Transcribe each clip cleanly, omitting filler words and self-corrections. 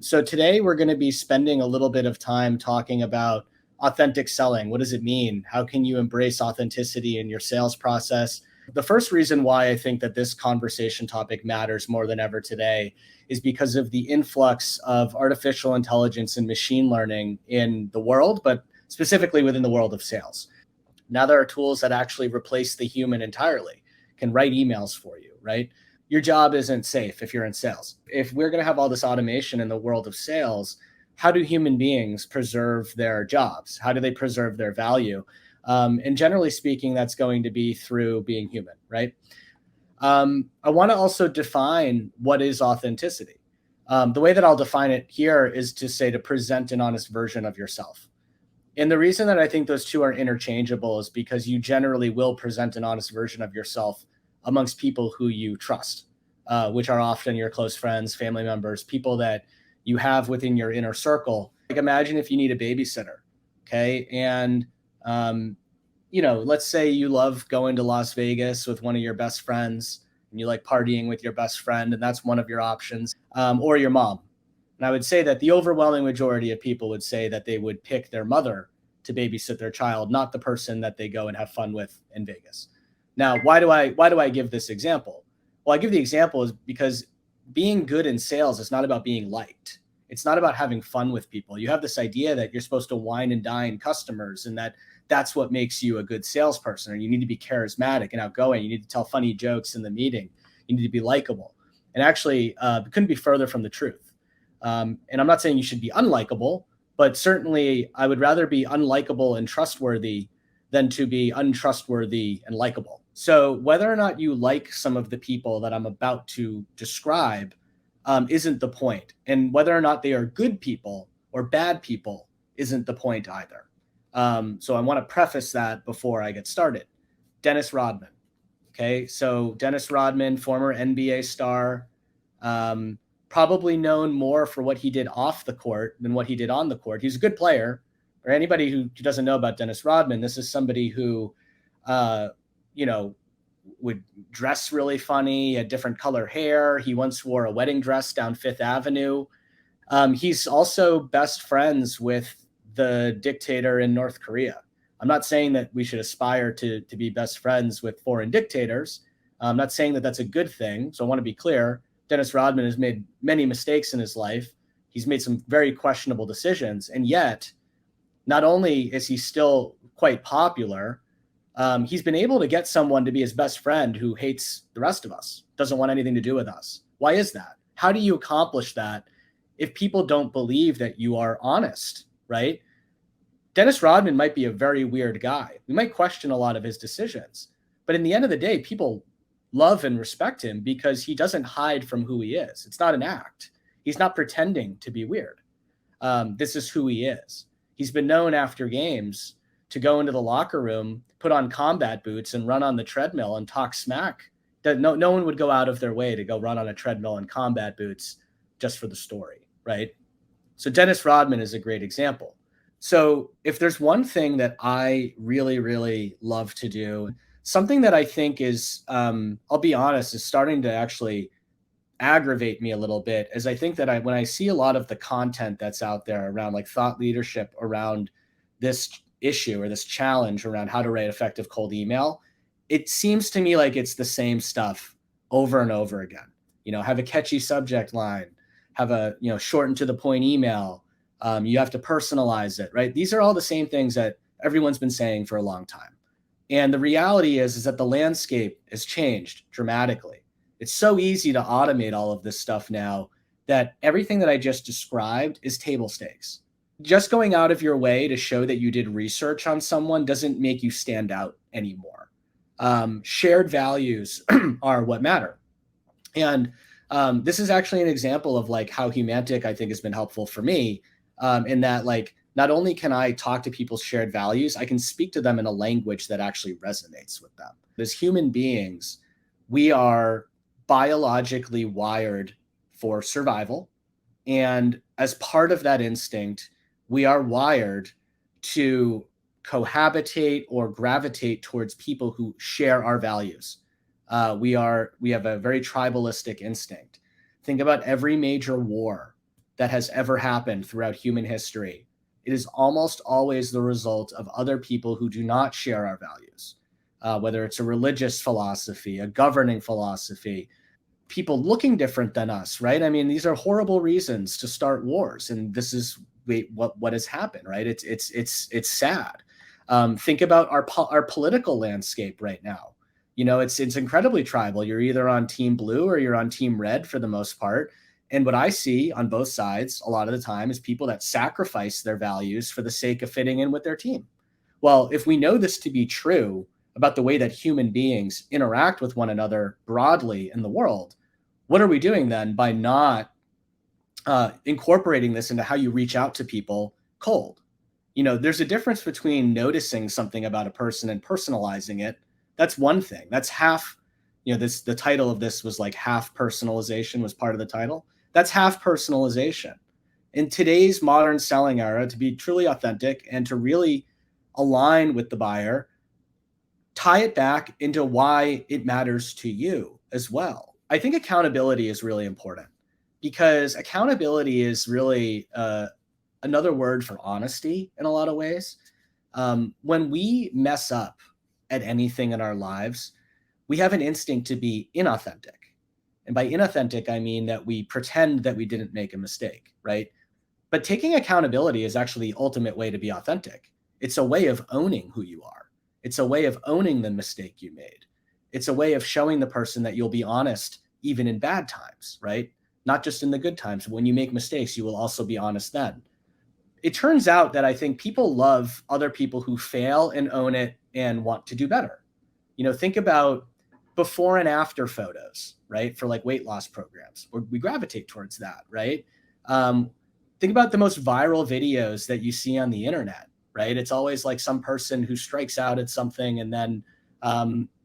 So today we're going to be spending a little bit of time talking about authentic selling. What does it mean? How can you embrace authenticity in your sales process? The first reason why I think that this conversation topic matters more than ever today is because of the influx of artificial intelligence and machine learning in the world, but specifically within the world of sales. Now there are tools that actually replace the human entirely, can write emails for you, right? Your job isn't safe if you're in sales. If we're going to have all this automation in the world of sales, how do human beings preserve their jobs? How do they preserve their value? And generally speaking, that's going to be through being human, right? I want to also define what is authenticity. The way that I'll define it here is to say to present an honest version of yourself. And the reason that I think those two are interchangeable is because you generally will present an honest version of yourself amongst people who you trust, which are often your close friends, family members, people that you have within your inner circle. Like imagine if you need a babysitter, okay? And, let's say you love going to Las Vegas with one of your best friends and you like partying with your best friend and that's one of your options, or your mom. And I would say that the overwhelming majority of people would say that they would pick their mother to babysit their child, not the person that they go and have fun with in Vegas. Now, why do I give this example? Well, I give the example is because being good in sales is not about being liked. It's not about having fun with people. You have this idea that you're supposed to wine and dine customers and that's what makes you a good salesperson. Or you need to be charismatic and outgoing. You need to tell funny jokes in the meeting. You need to be likable. And actually, it couldn't be further from the truth. And I'm not saying you should be unlikable, but certainly I would rather be unlikable and trustworthy than to be untrustworthy and likable. So whether or not you like some of the people that I'm about to describe isn't the point. And whether or not they are good people or bad people isn't the point either. So I want to preface that before I get started. Dennis Rodman. Okay, so Dennis Rodman, former NBA star, probably known more for what he did off the court than what he did on the court. He's a good player. Or anybody who doesn't know about Dennis Rodman, this is somebody who, would dress really funny, had different color hair. He once wore a wedding dress down Fifth Avenue. He's also best friends with the dictator in North Korea. I'm not saying that we should aspire to be best friends with foreign dictators. I'm not saying that that's a good thing. So I want to be clear. Dennis Rodman has made many mistakes in his life. He's made some very questionable decisions. And yet, not only is he still quite popular, he's been able to get someone to be his best friend who hates the rest of us, doesn't want anything to do with us. Why is that? How do you accomplish that if people don't believe that you are honest, right? Dennis Rodman might be a very weird guy. We might question a lot of his decisions, but in the end of the day, people love and respect him because he doesn't hide from who he is. It's not an act. He's not pretending to be weird. This is who he is. He's been known after games to go into the locker room, put on combat boots and run on the treadmill and talk smack. That no one would go out of their way to go run on a treadmill in combat boots just for the story, right? So Dennis Rodman is a great example. So if there's one thing that I really, really love to do, something that I think is, I'll be honest, is starting to actually aggravate me a little bit, is I think that when I see a lot of the content that's out there around like thought leadership around this issue or this challenge around how to write effective cold email, it seems to me like it's the same stuff over and over again. Have a catchy subject line, have a, shorten to the point email. You have to personalize it, right? These are all the same things that everyone's been saying for a long time. And the reality is that the landscape has changed dramatically. It's so easy to automate all of this stuff now that everything that I just described is table stakes. Just going out of your way to show that you did research on someone doesn't make you stand out anymore. Shared values are what matter. And this is actually an example of like how Humantic, I think, has been helpful for me, in that like not only can I talk to people's shared values, I can speak to them in a language that actually resonates with them. As human beings, we are biologically wired for survival. And as part of that instinct, we are wired to cohabitate or gravitate towards people who share our values. We have a very tribalistic instinct. Think about every major war that has ever happened throughout human history, it is almost always the result of other people who do not share our values, whether it's a religious philosophy, a governing philosophy, people looking different than us, right? I mean, these are horrible reasons to start wars, and this is what has happened, right? It's sad. Think about our political landscape right now. It's incredibly tribal. You're either on team blue or you're on team red for the most part. And what I see on both sides a lot of the time is people that sacrifice their values for the sake of fitting in with their team. Well, if we know this to be true about the way that human beings interact with one another broadly in the world, what are we doing then by not incorporating this into how you reach out to people cold? There's a difference between noticing something about a person and personalizing it. That's one thing. That's half, the title of this was like Half-personalization was part of the title. That's half-personalization. In today's modern selling era, to be truly authentic and to really align with the buyer, tie it back into why it matters to you as well. I think accountability is really important because accountability is really another word for honesty in a lot of ways. When we mess up at anything in our lives, we have an instinct to be inauthentic. And by inauthentic, I mean that we pretend that we didn't make a mistake, right? But taking accountability is actually the ultimate way to be authentic. It's a way of owning who you are. It's a way of owning the mistake you made. It's a way of showing the person that you'll be honest even in bad times, right? Not just in the good times. When you make mistakes, you will also be honest then. It turns out that I think people love other people who fail and own it and want to do better. Think about before and after photos, right? For like weight loss programs, we gravitate towards that, right? Think about the most viral videos that you see on the internet, right? It's always like some person who strikes out at something and then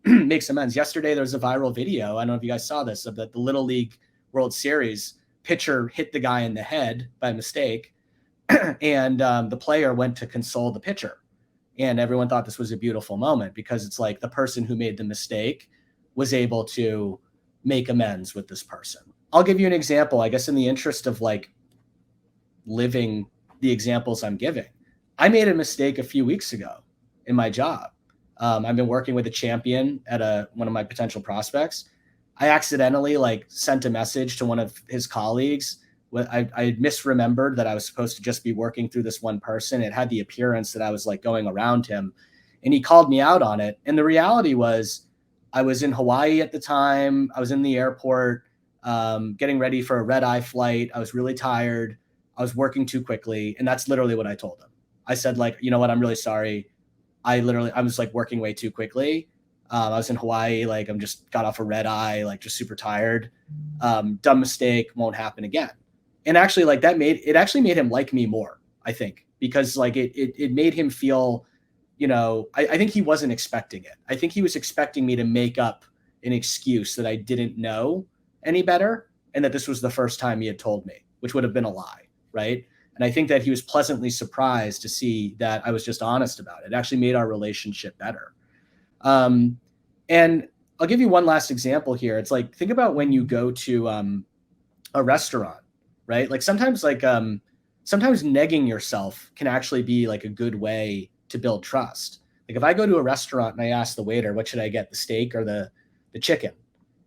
makes amends. Yesterday, there was a viral video. I don't know if you guys saw this, of the Little League World Series pitcher hit the guy in the head by mistake. And the player went to console the pitcher. And everyone thought this was a beautiful moment because it's like the person who made the mistake was able to make amends with this person. I'll give you an example, I guess, in the interest of like living the examples I'm giving. I made a mistake a few weeks ago in my job. I've been working with a champion at one of my potential prospects. I accidentally sent a message to one of his colleagues. I misremembered that I was supposed to just be working through this one person. It had the appearance that I was going around him, and he called me out on it. And the reality was I was in Hawaii at the time. I was in the airport getting ready for a red-eye flight. I was really tired. I was working too quickly. And that's literally what I told him. I said, you know what? I'm really sorry. I was working way too quickly. I was in Hawaii. I'm just got off a red eye, just super tired. Dumb mistake, won't happen again. And actually it actually made him like me more, I think, because it made him feel, I think he wasn't expecting it. I think he was expecting me to make up an excuse that I didn't know any better. And that this was the first time he had told me, which would have been a lie. Right. And I think that he was pleasantly surprised to see that I was just honest about it. It actually made our relationship better. And I'll give you one last example here. It's think about when you go to a restaurant, right? Sometimes negging yourself can actually be a good way to build trust. If I go to a restaurant and I ask the waiter, what should I get, the steak or the chicken?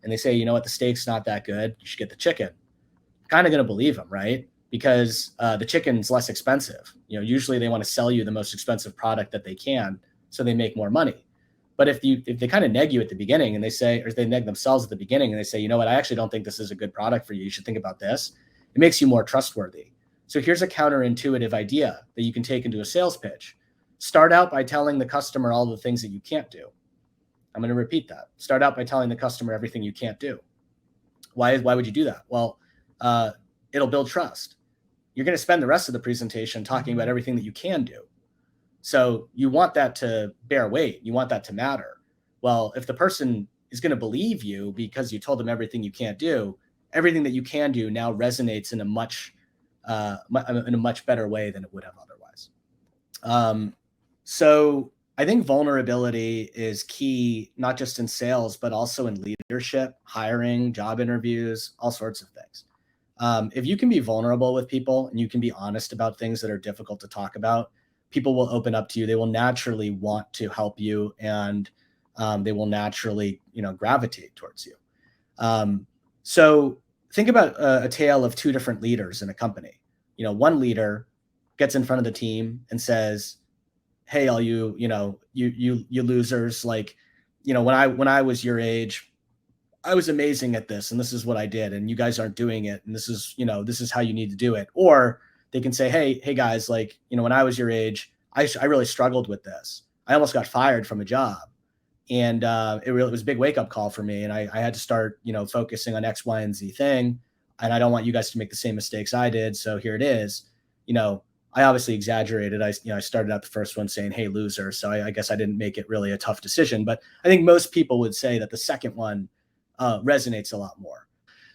And they say, you know what, the steak's not that good. You should get the chicken. I'm kind of going to believe them, right? Because the chicken's less expensive. Usually they want to sell you the most expensive product that they can, so they make more money. But if they kind of neg you at the beginning and they say, or they neg themselves at the beginning and they say, you know what, I actually don't think this is a good product for you. You should think about this. It makes you more trustworthy. So here's a counterintuitive idea that you can take into a sales pitch. Start out by telling the customer all the things that you can't do. I'm going to repeat that. Start out by telling the customer everything you can't do. Why would you do that? Well, it'll build trust. You're going to spend the rest of the presentation talking about everything that you can do. So you want that to bear weight. You want that to matter. Well, if the person is going to believe you because you told them everything you can't do, everything that you can do now resonates in a much better way than it would have otherwise. So I think vulnerability is key, not just in sales, but also in leadership, hiring, job interviews, all sorts of things. If you can be vulnerable with people and you can be honest about things that are difficult to talk about, people will open up to you. They will naturally want to help you, and they will naturally, gravitate towards you. Um, so think about a tale of two different leaders in a company. One leader gets in front of the team and says, "Hey, all you, you losers! Like, when I was your age, I was amazing at this, and this is what I did, and you guys aren't doing it, and this is how you need to do it." Or they can say, "Hey guys, like, when I was your age, I really struggled with this. I almost got fired from a job, and it was a big wake up call for me, and I had to start, focusing on X, Y, and Z thing, and I don't want you guys to make the same mistakes I did. So here it is. You know, I obviously exaggerated. I started out the first one saying, 'Hey, loser.' So I guess I didn't make it really a tough decision, but I think most people would say that the second one resonates a lot more.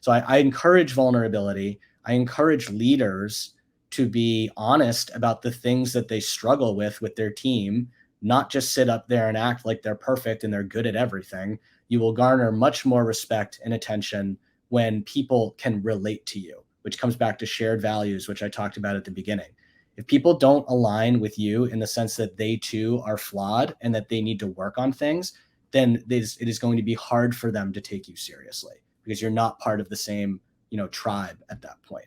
So I encourage vulnerability. I encourage leaders to be honest about the things that they struggle with their team, not just sit up there and act like they're perfect and they're good at everything. You will garner much more respect and attention when people can relate to you, which comes back to shared values, which I talked about at the beginning. If people don't align with you in the sense that they too are flawed and that they need to work on things, then it is going to be hard for them to take you seriously because you're not part of the same, tribe at that point.